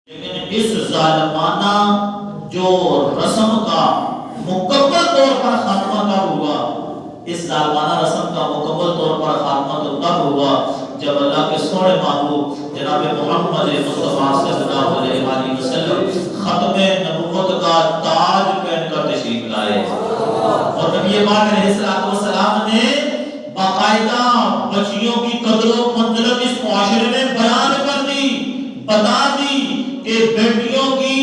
لیکن اس ظالمانہ جو رسم کا مکمل طور پر خاتمہ کب ہوا، اس ظالمانہ رسم کا مکمل طور پر خاتمہ تو تب ہوا جب اللہ کے سونے محبوب جناب محمد مصطفیٰ صلی اللہ علیہ وسلم ختم نبوت کا تاج پہن کر تشریف لائے، اور نبی پاک علیہ السلام نے باقاعدہ بچیوں کی قدر و منزلت اس معاشرے میں بیان کر دی، بتا دی کہ بیٹیوں کی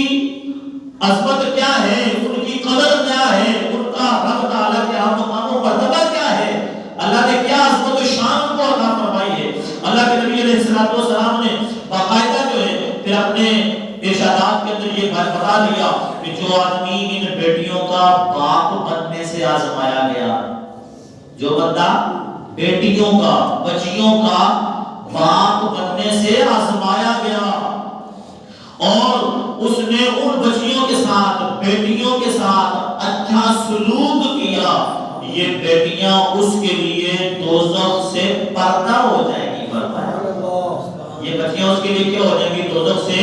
عظمت کیا ہے، ان کی قدر کیا ہے، ان کا رب تعالیٰ کے ہاں مقام و مرتبہ کیا ہے، اللہ نے کیا عظمت و شان کو عطا فرمائی ہے۔ اللہ کے نبی علیہ السلام نے باقاعدہ جو ہے پھر اپنے ارشادات کے اندر یہ بتا دیا کہ جو آدمی ان بیٹیوں کا باپ بننے سے آزمایا گیا، جو بندہ بیٹیوں کا بچیوں کا باپ بننے سے آزمایا گیا اور اس نے ان بچیوں کے ساتھ بیٹیوں کے ساتھ اچھا سلوک کیا، یہ بیٹیاں اس کے لیے دوزخ سے پردہ ہو جائیں گی، یہ بچیاں اس کے لیے کیا ہو جائیں گی، دوزخ سے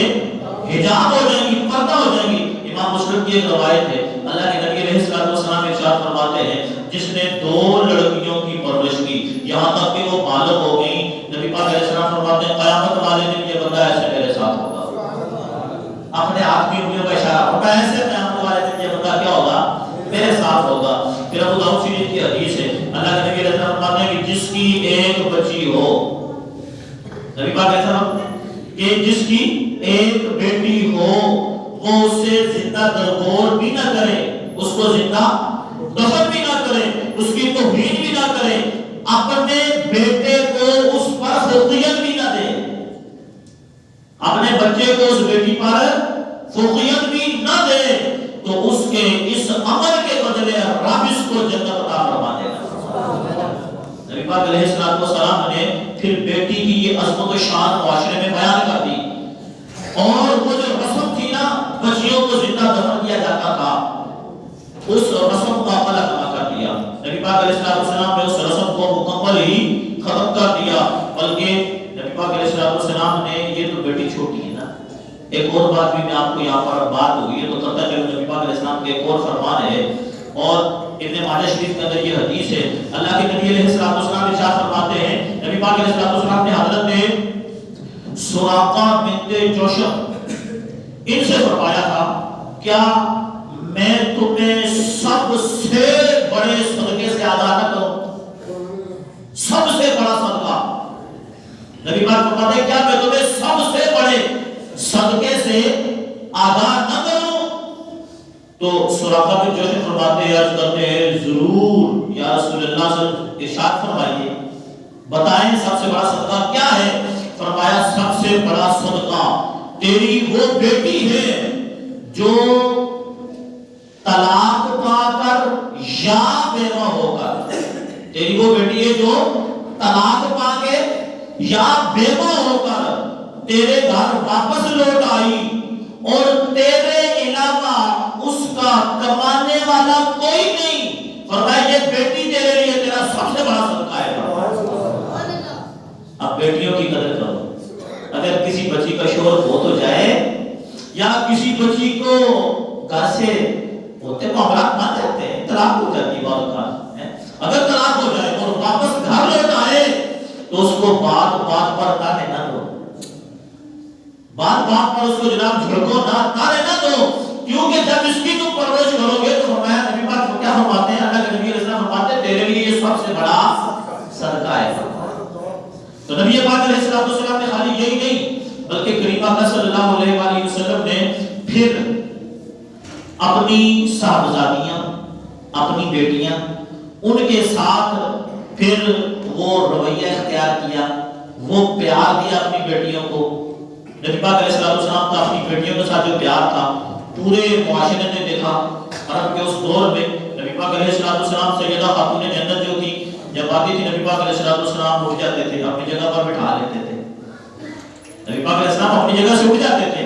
حجاب ہو جائیں گی، پردہ ہو جائیں گی۔ امام مسلم کی ایک روایت ہے، اللہ کے نبی علیہ السلام ارشاد فرماتے ہیں جس نے 2 لڑکیوں کی پرورش کی یہاں تک کہ وہ بالغ ہو گئیں، نبی پاک علیہ السلام فرماتے ہیں قیامت والے دن یہ بندہ ایسے میرے ساتھ ہوگا، اپنے آپ کی انگلیوں کا اشارہ ہوتا ہے، ایسے قیامت والے دن یہ بندہ کیا ہوگا، میرے ساتھ ہوگا۔ پھر ابو داؤد شریف کی حدیث ہے، اللہ کے نبی علیہ السلام فرماتے ہیں کہ جس کی ایک بچی ہو، نبی پاک علیہ السلام کہ جس کی ایک بیٹی ہو وہ اسے زندہ درگور بھی نہ کرے، اس کو زندہ دفن بھی نہ کرے، اس کی توہین بھی نہ کرے، اپنے بیٹے کو اس پر فوقیت بھی نہ دے، اپنے بچے کو اس بیٹی پر فوقیت بھی نہ دے، تو اس کے اس عمل کے بدلے رب اس کو جنت عطا فرما دے گا۔ نبی پاک علیہ السلام نے پھر بیٹی کی یہ عظمت و شان معاشرے میں بیان کر دی، اور وہ جو رسم تھی نا بچیوں کو زندہ دفن کیا جاتا تھا، اس رسم کا عمل ادا کر دیا۔ نبی پاک علیہ السلام نے اس رسم کو مکمل ہی ختم کر دیا، بلکہ نبی پاک علیہ السلام نے یہ تو بیٹی چھوٹی ہے نا، ایک اور بات بھی میں آپ کو یہاں پر بات ہوئی ہے تو کرتا چلوں، نبی پاک علیہ السلام کے ایک اور فرمان ہے، اور ابن ماجہ شریف کے اندر یہ حدیث ہے، اللہ کے نبی علیہ السلام ارشاد فرماتے ہیں، نبی پاک علیہ السلام نے حضرت سراقہ بنت جوشم ان سے فرمایا تھا کیا میں تمہیں سب سے بڑے صدقے سے آگاہ نہ کروں، سب سے بڑا صدقہ، نبی پاک فرماتے ہیں کیا میں تمہیں سب سے بڑے صدقے سے آگاہ نہ کروں، تو سراقہ بن جوشم فرماتے ہیں عرض کرتے ہیں ضرور یا رسول اللہ صلی اللہ علیہ وسلم، ارشاد فرمائیے بتائیں سب سے بڑا صدقہ کیا ہے؟ فرمایا سب سے بڑا صدقہ تیری وہ بیٹی ہے جو طلاق پا کر یا بیوہ ہو کر، تیری وہ بیٹی ہے جو طلاق پا کے یا بیوہ ہو کر تیرے گھر واپس لوٹ آئی اور تیرے علاوہ اس کا کمانے والا کوئی نہیں، فرمایا یہ بیٹی تیرے لیے تیرا سب سے بڑا صدقہ ہے۔ اب بیٹیوں کی قدر کرو، اگر کسی بچی کا شوہر فوت ہو جائے یا کسی بچی کو گھر سے ہوتے معاملات مان جاتے ہیں، طلاق ہو جاتی ہے بعض اوقات، اگر طلاق ہو جائے اور واپس گھر لوٹ آئے تو اس کو بات بات پر تانے نہ دو، بات بات پر اس کو جناب جھڑکو نہ، تانے نہ دو، کیونکہ جب اس کی تم پرورش کرو گے تو فرمایا نبی پاک کیا فرماتے ہیں، اللہ کے نبی علیہ السلام فرماتے ہیں تیرے لیے یہ سب سے بڑا صدقہ ہے۔ تو نبی پاک علیہ السلام نے خالی یہی نہیں بلکہ کریم آقا صلی اللہ علیہ وآلہ وسلم نے پھر اپنی صاحبزادیاں، اپنی بیٹیاں، ان کے ساتھ پھر وہ رویہ اختیار کیا، وہ پیار دیا اپنی بیٹیوں کو۔ نبی پاک علیہ السلام کا اپنی بیٹیوں کے ساتھ جو پیار تھا پورے معاشرے نے دیکھا۔ عرب کے اس دور میں نبی پاک علیہ السلام سیدہ خاتون جنت جو تھی جب آتی تھی نبی پاک علیہ السلام اٹھ جاتے تھے، اپنی جگہ پر بٹھا لیتے تھے، نبی پاک علیہ السلام اپنی جگہ سے اٹھ جاتے تھے،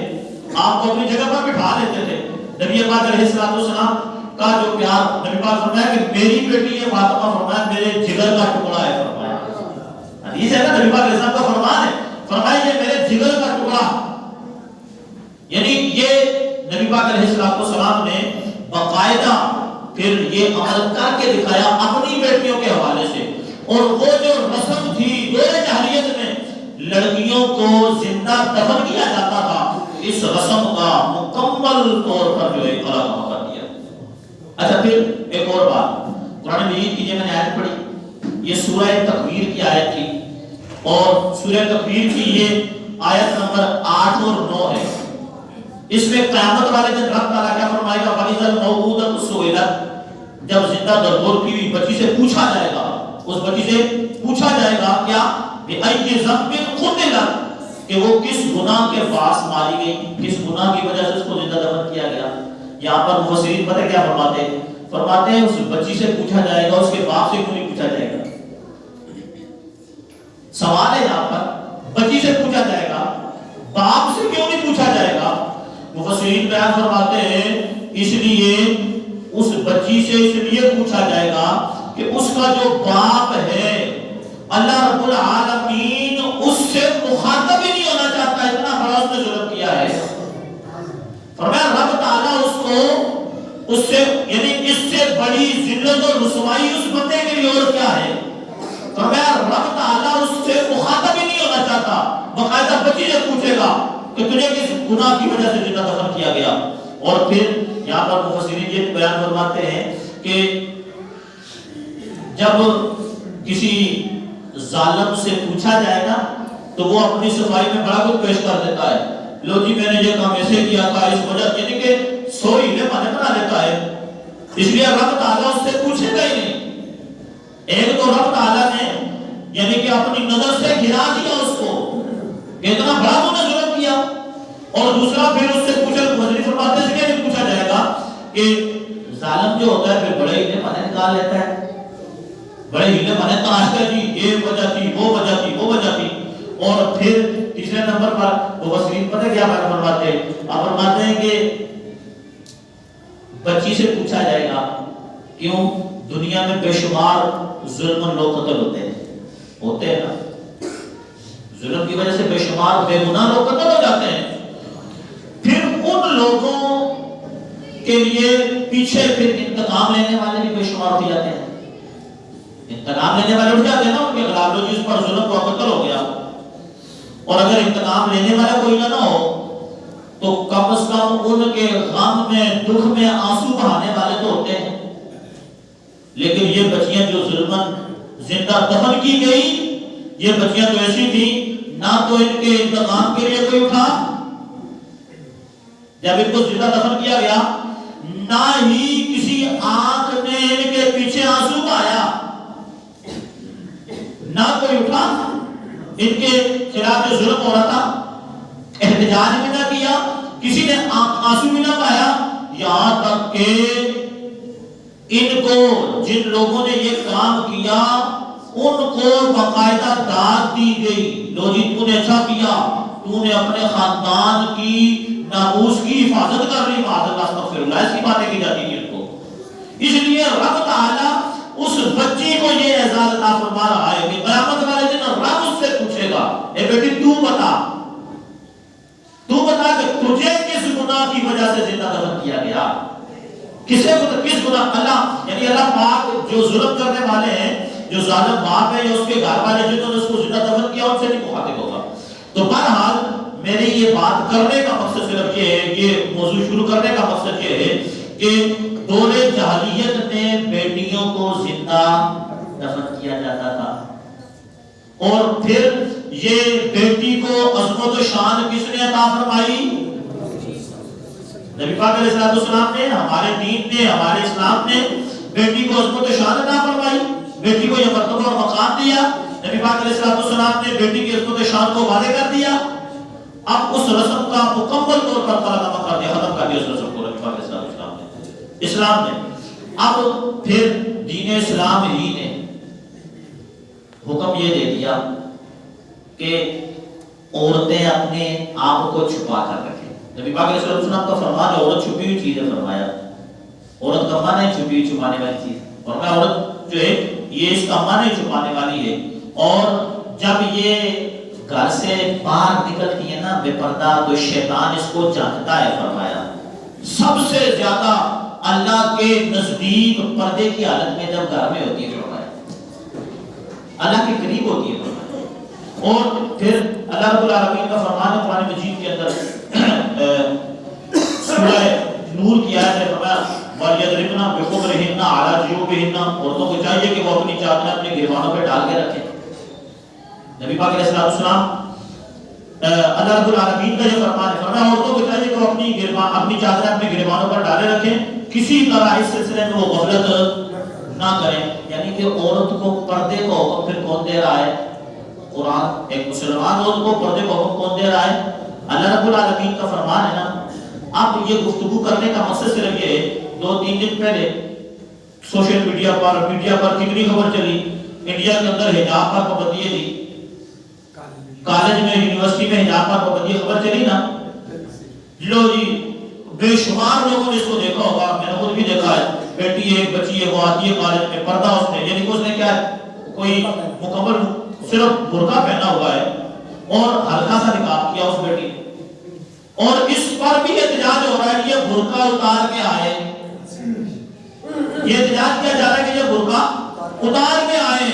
آپ کو اپنی جگہ پر بٹھا لیتے تھے۔ نبی پاک علیہ السلام کا جو پیار، نبی پاک فرمایا کہ میری بیٹی ہے فاطمہ، فرمایا میرے جگر کا ٹکڑا ہے، فرمایا حدیث ہے نا نبی پاک علیہ السلام کا فرمان ہے، فرمایا یہ میرے جگر کا ٹکڑا، پاک علیہ السلام نے باقاعدہ پھر یہ عمل کر کے دکھایا اپنی بیٹیوں کے حوالے سے. اور وہ جو رسم تھی دور جاہلیت میں لڑکیوں کو زندہ دفن کیا جاتا تھا, اس رسم کا مکمل طور پر جو ہے خاتمہ کر دیا. اچھا پھر ایک اور بات, قرآن مجید کی جو میں نے آیت پڑھی یہ سورہ تکویر کی آیت تھی, اور سورہ تکویر کی یہ آیت نمبر 8 اور 9 ہے. اس میں قیامت والے دن رب تعالیٰ کیا فرمائے گا, وَإِذَا الْمَوْءُودَةُ سُئِلَتْ, جب زندہ درگور کی ہوئی بچی سے پوچھا جائے گا, اس بچی سے پوچھا جائے گا کیا بِأَيِّ ذَنبٍ قُتِلَتْ, کہ وہ کس گناہ کے باعث ماری گئی, کس گناہ کی وجہ سے اس کو زندہ دفن کیا گیا. یہاں پر مفسرین پتہ کیا فرماتے ہیں اس بچی سے پوچھا جائے گا, اس کے باپ سے کیوں نہیں پوچھا جائے گا. سوال ہے یہاں پر بچی سے پوچھا جائے گا, باپ سے کیوں نہیں پوچھا جائے گا. مفسرین بیان فرماتے ہیں اس لیے اس بچی سے اس لیے پوچھا جائے گا کہ اس کا جو باپ ہے اللہ رب العالمین اس سے مخاطب ہی نہیں ہونا چاہتا, اتنا بڑا اس نے ظلم کیا ہے. فرمایا رب تعالیٰ اس کو اس سے یعنی اس سے بڑی ذلت اور رسوائی اس بندے کے لیے اور کیا ہے. فرمایا رب تعالیٰ اس سے مخاطب ہی نہیں ہونا چاہتا, باقاعدہ بچی سے پوچھے گا کہ تجھے کس گناہ کی وجہ سے زندہ دفن کیا گیا. اور پھر یہاں پر مفسرین یہ بیان فرماتے ہیں کہ جب کسی ظالم سے پوچھا جائے گا تو وہ اپنی صفائی میں بڑا کچھ پیش کر دیتا ہے, لو جی میں نے یہ کام ایسے کیا تھا اس وجہ, یعنی کہ سوئی لے مانے بنا دیتا ہے. اس لیے رب تعالیٰ اس سے پوچھے گا ہی نہیں. ایک تو رب تعالیٰ نے یعنی کہ اپنی نظر سے گرا دیا اس کو کہ اتنا بڑا تو نے ظلم کیا, اور دوسرا پھر اس سے پوچھا مجھے فرماتے ہیں کہ پوچھا جائے گا کہ ظالم جو ہوتا ہے پھر بڑے ہی مانے نکال لیتا ہے, بڑے ہی مانے تاش کر جی یہ وجہ تھی وہ وجہ تھی وہ وجہ تھی. اور پھر تیسرے نمبر پر وہ وسیلین پتہ کیا بات فرماتے ہیں, آپ فرماتے ہیں کہ بچی سے پوچھا جائے گا کیوں دنیا میں بے شمار ظلم لوگ قتل ہوتے ہیں نا, ظلم کی وجہ سے بے شمار بے گناہ لوگ قتل ہو جاتے ہیں. پھر ان لوگوں کے لیے پیچھے پھر انتقام لینے والے بھی بے شمار ہو جاتے ہیں. انتقام لینے والے اٹھ جاتے ہیں نا, ان کے خلاف جو جس پر ظلم کو قتل ہو گیا, اور اگر انتقام لینے والا کوئی نہ ہو تو کم از کم ان کے غم میں دکھ میں آنسو بہانے والے تو ہوتے ہیں. لیکن یہ بچیاں جو ظلمن زندہ دفن کی گئی, یہ بچیاں تو ایسی تھی نہ تو ان کے انتقام کے لیے کوئی اٹھا جب ان کو زندہ دفن کیا گیا, نہ ہی کسی آنکھ نے ان کے پیچھے آنسو بہایا, نہ کوئی اٹھا ان کے خلاف جو ظلم ہو رہا تھا احتجاج بھی نہ کیا, کسی نے آنسو بھی نہ بہایا. یہاں تک کہ ان کو جن لوگوں نے یہ کام کیا ان کو باقاعدہ داد دی گئی, لو جی تو نے اچھا کیا, تو نے اپنے خاندان کی ناموس کی حفاظت کر لی, معاذ استغفر اللہ, اس کی باتیں کی جاتی ہیں ان کو. اس لیے رب تعالیٰ اس بچی کو یہ اعزاز عطا فرما رہا ہے کہ قیامت والے دن رب اس سے پوچھے گا, اے بیٹی تو بتا کہ تجھے کس گناہ کی وجہ سے زندہ دفن کیا گیا, کس گناہ. اللہ یعنی اللہ پاک جو ظلم کرنے والے ہیں, جو ظالم باپ ہے یا اس کے گھر والے جنہوں نے اس کو زندہ دفن کیا, ان سے نہیں مخاطب ہوگا. تو بہرحال میری یہ بات کرنے کا مقصد صرف یہ ہے, یہ موضوع شروع کرنے کا مقصد یہ ہے کہ دور جاہلیت میں بیٹیوں کو زندہ دفن کیا جاتا تھا, اور پھر یہ بیٹی کو عظمت و شان کس نے عطا فرمائی, نبی پاک علیہ السلام نے, ہمارے دین نے, ہمارے اسلام نے بیٹی کو عظمت و شان عطا فرمائی, بیٹی کو یہ مرتبہ اور مقام دیا. نبی پاک علیہ السلام نے بیٹی کی عظمت و شان کو واضح کر دیا. اب اس رسم کا مکمل طور پر خاتمہ کر دیا, ختم کر دیا اس رسم کو نبی پاک علیہ السلام نے. اب پھر دین اسلام ہی نے حکم یہ دے دیا کہ عورتیں اپنے آپ کو چھپا کر رکھیں. نبی پاک علیہ السلام کا فرمان ہے عورت چھپی ہوئی چیز ہے, فرمایا عورت کا معنی ہے چھپی ہوئی چھپانے والی چیز, فرمایا عورت جو ہے یہ اس کا معنی چھپانے والی ہے. اور جب یہ گھر سے باہر نکلتی ہے نا بے پردہ, تو شیطان اس کو جانتا ہے, فرمایا سب سے زیادہ اللہ کے نزدیک پردے کی حالت میں جب گھر میں ہوتی ہے فرمایا، اللہ کے قریب ہوتی ہے فرمایا۔ اور پھر اللہ رب العالمین کا فرمان ہے قرآن مجید کے اندر سورہ نور کی آیت ہے فرمایا وَلْيَضْرِبْنَ بِخُمُرِهِنَّ عَلَى جُيُوبِهِنَّ، عورتوں کو چاہیے کہ وہ اپنی چادریں اپنے گریبانوں پہ ڈال کے رکھیں۔ نبی پاک علیہ السلام اللہ رب العالمین کا یہ فرمان ہے، فرمایا عورتوں کو چاہیے کہ وہ اپنی چادریں اپنے گریبانوں پر ڈالے رکھیں، کسی طرح اس سلسلے میں وہ غفلت نہ کریں۔ یعنی کہ عورت کو پردے کا حکم پھر کون دے رہا ہے؟ قرآن۔ ایک مسلمان عورت کو پردے کا حکم کون دے رہا ہے؟ اللہ رب العالمین کا فرمان ہے نا۔ اب یہ گفتگو کرنے کا مقصد صرف یہ ہے، 2-3 دن پہلے سوشل میڈیا پر کتنی خبر چلی، انڈیا کے اندر حجاب پر پابندی تھی، کالج میں یونیورسٹی میں حجاب پر پابندی خبر چلی نا، لو جی بے شمار لوگوں نے اس کو دیکھا ہوگا، میں نے خود بھی دیکھا ہے، بیٹی ایک بچی ہے وہ آتی ہے کالج میں، پردہ اس نے، یعنی کہ اس نے کیا کوئی مکمل صرف برقع پہنا ہوا ہے اور ہلکا سا نقاب کیا اس بیٹی نے، اور اس پر بھی احتجاج ہو رہا ہے کہ یہ برقع اتار کے آئے، یہ احتجاج کیا جا رہا ہے کہ یہ برقع اتار کے آئے۔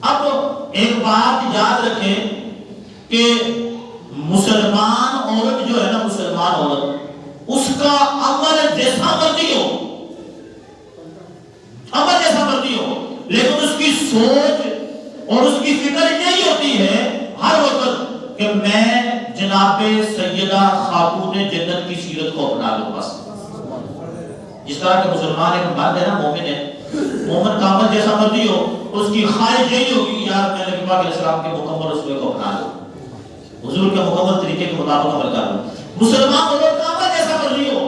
اب ایک بات یاد رکھیں کہ مسلمان عورت جو ہے نا، مسلمان عورت، اس کا عمل جیسا مرضی ہو، عمل جیسا مرضی ہو، لیکن اس کی سوچ اور اس کی فکر یہی ہوتی ہے ہر وقت کہ میں جناب سیدہ خاتون جنت کی سیرت کو اپنا لوں بس۔ جس طرح کہ مسلمان ایک مرد ہے نا، مومن ہے، مومن کا عمل جیسا مرضی ہو، اس کی خواہش یہی ہوگی کہ یار میں نبی پاک علیہ السلام کے مکمل رسول کو اپنا لوں، حضور کے مکمل طریقے کے مطابق عمل کر لوں۔ مسلمان عورت کا عمل جیسا مرضی ہو،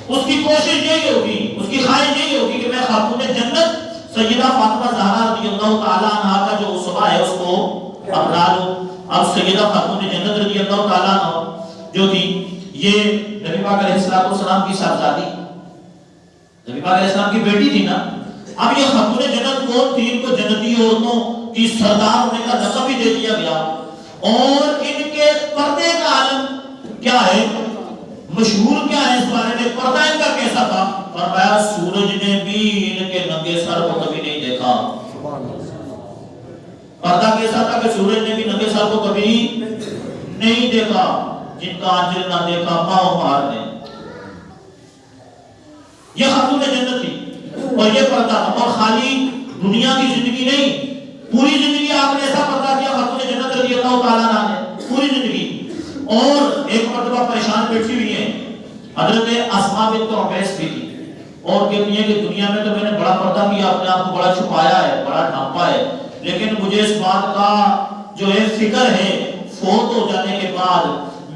اس کی کوشش یہی ہوگی، اس کی خواہش یہی ہوگی کہ میں خاتون جنت سیدہ فاطمہ زہرا رضی اللہ تعالی عنہا کا جو اسوہ ہے اس کو اپنا لوں۔ اب سیدہ خاتون جنت رضی اللہ تعالی عنہ جو تھی، یہ نبی پاک علیہ السلام کی صاحبزادی، نبی پاک علیہ السلام کی بیٹی تھی نا۔ اب یہ خاتون جنت کون تھی؟ ان کو جنتی عورتوں کی سردار ہونے کا لقب بھی دے دیا گیا، اور ان کے پردے کا عالم کیا ہے، مشہور کیا ہے اس بارے میں، پردہ ان کا کیسا تھا؟ فرمایا سورج نے بھی ان کے ننگے سر کو کبھی نہیں دیکھا۔ پردہ کیسا تھا کہ سورج نے بھی ننگے سر کو کبھی نہیں دیکھا، جن کا آنچل نہ دیکھا ماں و مہار نے۔ یہ خاتون جنت تھی اور یہ پردہ تھا، اور خالی دنیا کی زندگی نہیں، پوری زندگی آپ نے ایسا پردہ کیا خاتون جنت رضی اللہ تعالیٰ عنہ نے، پوری زندگی۔ اور ایک مرتبہ پریشان بیٹھی ہوئی ہیں، حضرت اسماء بنت عمیس بھی تھی، اور کہتی ہے کہ دنیا میں تو میں نے بڑا پردہ کیا، اپنے آپ کو بڑا چھپایا ہے، بڑا ڈھانپا ہے، لیکن مجھے اس بات کا جو ہے فکر ہے فوت ہو جانے کے بعد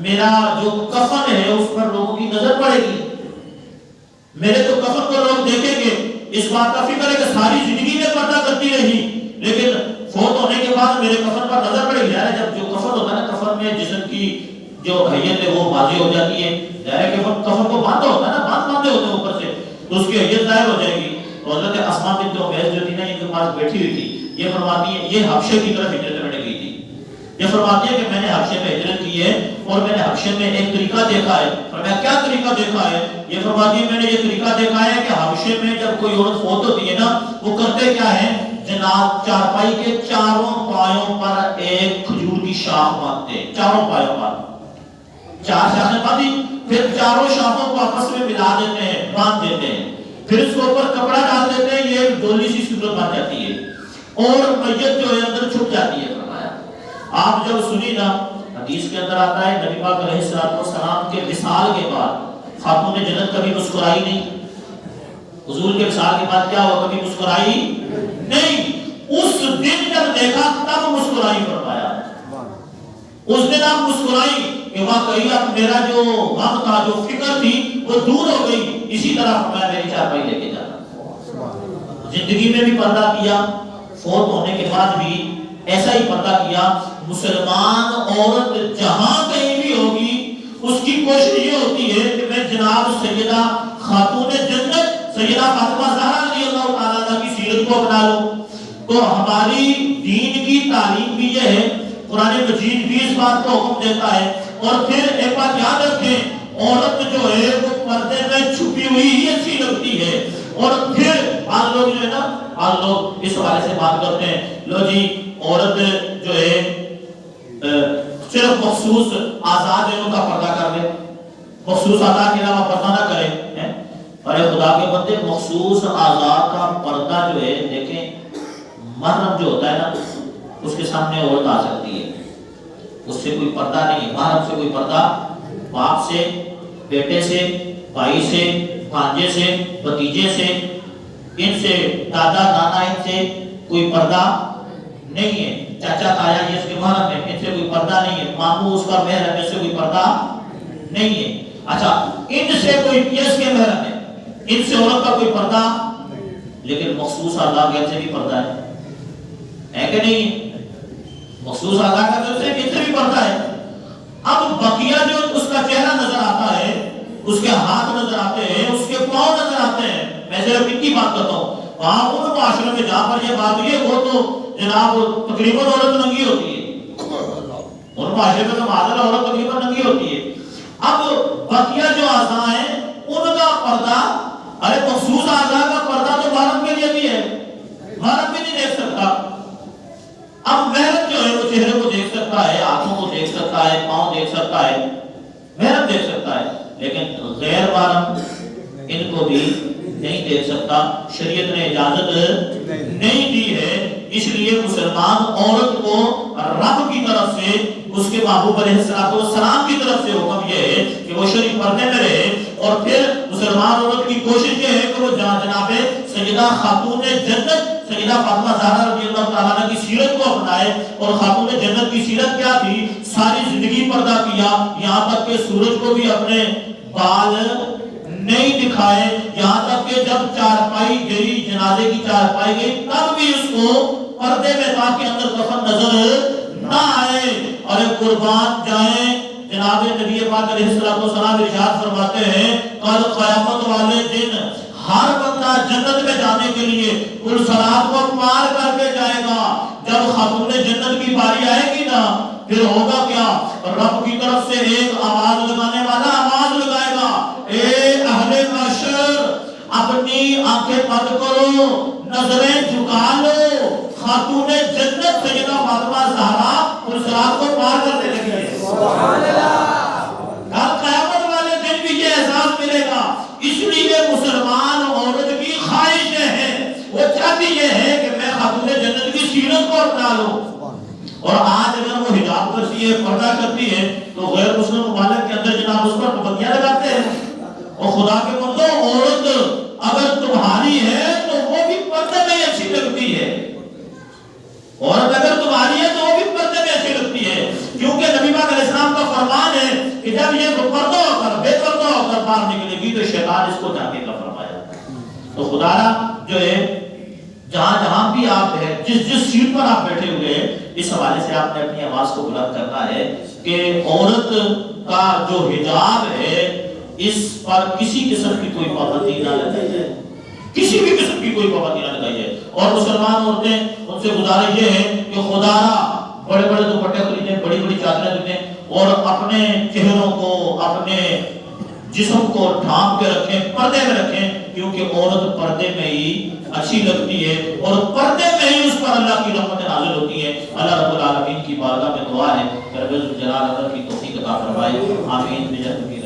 میرا جو کفن ہے اس پر لوگوں کی نظر پڑے گی، میرے تو کفن کو لوگ دیکھیں گے، اس بات کا فکر ہے کہ ساری زندگی میں پردہ کرتی رہی، لیکن فوت ہونے کے بعد میرے کفن پر نظر پڑے گی۔ یعنی جب جو کفن ہوتا ہے نا، کفن میں جسم کی جو حیت ہے وہ واضح ہو جاتی ہے، ظاہر کہ کفن کو باندھا ہوتا ہے نا، باندھے ہوتے ہیں اوپر سے، تو اس کی حیت ظاہر ہو جائے گی۔ تو حضرت اسماء بنت عمیس جو تھی نا، ان کے پاس بیٹھی ہوئی تھی، یہ فرماتی ہے، یہ حبشے کی طرف ہجرت کرنے گئی تھی، یہ فرماتی ہے کہ میں نے حبشے میں ہجرت کی ہے اور میں نے حبشے میں ایک طریقہ دیکھا ہے۔ فرمایا کیا طریقہ دیکھا ہے؟ یہ فرماتی ہے میں نے یہ طریقہ دیکھا ہے کہ حبشے میں جب کوئی عورت فوت ہوتی ہے نا، وہ کرتے کیا ہے، جناب چارپائی کے چاروں پایوں پر ایک کھجور کی شاخ باندھتے ہیں، چاروں پایوں پر 4 شاخیں باندھی، پھر چاروں شاخوں کو آپس میں ملا دیتے ہیں، باندھ دیتے ہیں، پھر اس کے اوپر کپڑا ڈال دیتے ہیں، یہ ڈولی سی صورت بن جاتی ہے اور میت جو ہے اندر چھپ جاتی ہے۔ فرمایا آپ جب سنی نا، حدیث کے اندر آتا ہے نبی پاک علیہ السلام کے وصال کے بعد خاتون جنت کبھی مسکرائی نہیں، حضور کے وصال کے بعد کیا ہوا، کبھی مسکرائی نہیں، اس دن جب دیکھا تب مسکرائی۔ فرمایا اس دن آپ مسکرائی کہ واقعی اب میرا جو غم تھا، جو فکر تھی وہ دور ہو گئی۔ اسی طرح فرمایا میری چارپائی لے کے جانا، زندگی میں بھی پردہ کیا، فوت ہونے کے بعد بھی ایسا ہی پردہ کیا۔ مسلمان عورت جہاں کہیں بھی ہوگی، اس کی کوشش یہ ہوتی ہے کہ میں جناب سیدہ خاتون جنت سیدہ فاطمہ زہرا رضی اللہ تعالیٰ عنہ کی سیرت کو اپنا لو۔ تو ہماری دین کی تعلیم بھی یہ ہے، قرآن مجید بھی اس بات کو حکم دیتا ہے۔ اور پھر ایک بات یاد رکھیں، عورت جو ہے وہ پردے میں چھپی ہوئی ہی اچھی لگتی ہے. اور پھر بعض لوگ جو ہے نا، بعض لوگ اس حوالے سے بات کرتے ہیں، لو جی عورت جو ہے صرف مخصوص آزاد جگہوں کا پردہ کر لے، مخصوص اعضاء کے علاوہ پردہ نہ کرے. ارے خدا کے بندے، مخصوص اعضاء کا پردہ جو ہے، دیکھیں محرم جو ہوتا ہے نا، اس کے سامنے عورت آ سکتی ہے، اس سے کوئی پردہ نہیں ہے. محرم سے کوئی پردہ، باپ سے، بیٹے سے، بھائی سے، بھانجے سے، بھتیجے سے، ان سے، دادا نانا، ان سے کوئی پردہ نہیں ہے. چاچا تایا یہ اس کے محرم ہے، ان سے کوئی پردہ نہیں ہے. ماموں اس کا محرم ہے، اس سے کوئی پردہ نہیں ہے. اچھا ان سے کوئی پیس کے محرم ہے، ان سے عورت کا کوئی پردہ. لیکن مخصوص اعضاء سے بھی پردہ ہے کہ نہیں؟ مخصوص اعضاء کا ان سے بھی پردہ ہے. اب بقیہ جو اس کا چہرہ نظر آتا ہے، اس کے ہاتھ نظر آتے ہیں، اس کے پاؤں نظر آتے ہیں. میں صرف ان کی بات کرتا ہوں. وہاں ان معاشروں میں جہاں پر یہ بات ہوئی ہے، وہ تو جناب تقریباً عورت ننگی ہوتی ہے. ان معاشرے میں تو معذرت عورت تقریباً ننگی ہوتی ہے. اب بقیہ جو اعضاء ہیں ان کا پردہ، ارے مخصوص اعضاء کا پردہ تو محرم کے لیے بھی ہے، محرم بھی نہیں دیکھ سکتا. اب محرم جو ہے وہ چہرے کو دیکھ سکتا ہے، آنکھوں کو دیکھ سکتا ہے، پاؤں دیکھ سکتا ہے، محرم دیکھ سکتا ہے، لیکن غیر محرم ان کو بھی نہیں دیکھ سکتا. شریعت نے اجازت نہیں دی ہے. اس لیے مسلمان عورت کو رب کی طرف سے، اس کے محبوب علیہ السلام کی طرف سے حکم یہ ہے کہ وہ شریف پردے میں رہے. اور پھر مسلمان عورت کی کوشش یہ ہے کہ وہ جناب سیدہ خاتون جنت سیدہ فاطمہ زہرا رضی اللہ تعالیٰ عنہ کی سیرت کو اپنائے. اور خاتون جنت کی سیرت کیا تھی؟ ساری زندگی پردہ کیا، یہاں تک کہ سورج کو بھی اپنے بال نہیں دکھائے. یہاں تک کہ جب چارپائی گئی، جنازے کی چارپائی گئی، تب بھی اس کو پردے میں تاکہ اندر کفن نظر نہ آئے. اور قربان جائیں، جناب نبی پاک علیہ السلام ارشاد فرماتے ہیں کل قیامت والے دن ہر بندہ جنت میں جانے کے لیے کل صراط کو پار کر کے جائے گا. جب خاتون جنت کی باری آئے گی نا، پھر ہوگا کیا؟ رب کی طرف سے ایک آواز لگانے والا آواز لگائے گا، اے اہل محشر اپنی آنکھیں بند کرو، نظریں جھکا لو، خاتون جنت سیدہ فاطمہ زہرا اس رات کو پار کرنے لگی ہے. سبحان اللہ. کل قیامت والے دن بھی یہ احساس ملے گا. اس لیے مسلمان عورت کی خواہش ہے، وہ چاہتی یہ ہے کہ میں خاتون جنت کی سیرت کو اپنا لوں. اور آج اگر وہ حجاب کرتی ہے، پردہ کرتی ہے، تو غیر مسلم ممالک کے اندر جناب اس پر پابندیاں لگاتے ہیں. اور خدا کے بندو، عورت اگر تمہاری ہے تو وہ بھی پردے میں اچھی لگتی ہے. عورت اگر تمہاری ہے تو وہ بھی پردے میں اچھی لگتی ہے، کیونکہ نبی پاک علیہ السلام کا فرمان ہے کہ جب یہ پردہ ہو کر بے پردہ ہو کر باہر نکلے گی تو شیطان اس کو جھانکے کا فرمایا. تو خدا جو ہے جہاں جہاں بھی آپ ہیں، جس سیٹ پر آپ بیٹھے ہوئے ہیں، اس حوالے سے آپ نے اپنی آواز کو بلند کرنا ہے کہ عورت کا جو حجاب ہے اس پر کسی قسم کی کوئی پابندی نہ لگائی جائے، کسی بھی قسم کی کوئی پابندی نہ لگائی جائے. اور مسلمان عورتیں، ان سے گزارش یہ ہے کہ خدا بڑے بڑے دوپٹے خریدیں، بڑی بڑی چادریں خریدیں اور اپنے چہروں کو، اپنے جسم کو ڈھانپ کے رکھیں، پردے میں رکھیں، کیونکہ عورت پردے میں ہی اچھی لگتی ہے اور پردے میں ہی اس پر اللہ کی رحمت نازل ہوتی ہے. اللہ رب العالمین کی بارگاہ میں دعا ہے کہ رب الجلال کی توفیق عطا فرمائے. آمین.